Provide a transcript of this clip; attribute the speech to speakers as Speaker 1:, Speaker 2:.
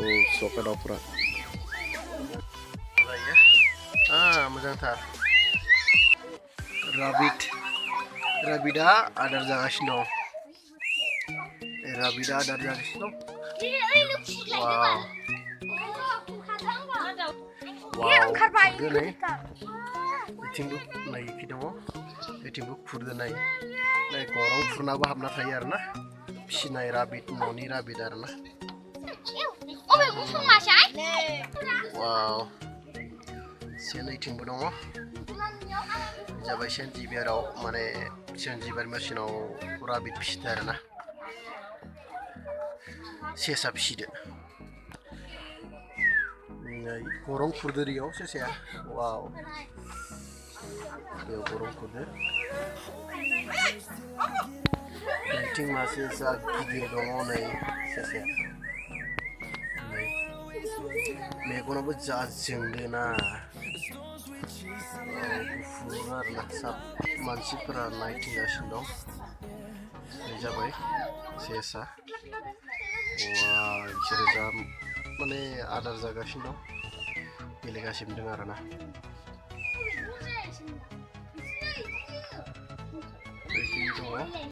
Speaker 1: सका दाउफोरा मोजांथार राबिदा आदार जागासिनो दं राबिदा आदार जागासिनो दं इथिंबो नायखि दङ इथिंबो खुरदो नाय गरं खुरनाबो हाबना थायो आरोना फिसिनाय राबिद न'नि राबिद आरोना वाव सेन इथिंबो दङ जाबाय सेन जिबियाराव माने सेन जिबियार मेसिनाव राबिद फिसिदो आरोना सेसा फिसिदो गरं खुरदो रियाव सेसाया वाव बेयाव गरं खुरदो नैथिं मासे जा गिदिर दङ नै सेसाया मेगनाबो जा जोंदोना गुफुर आरोना साब मानसिफोरा नायथिंगासिनो दं बे जाबाय सेसा बिसोरो जा माने आदार जागासिनो दं गेलेगासिनो दं आरोना दङ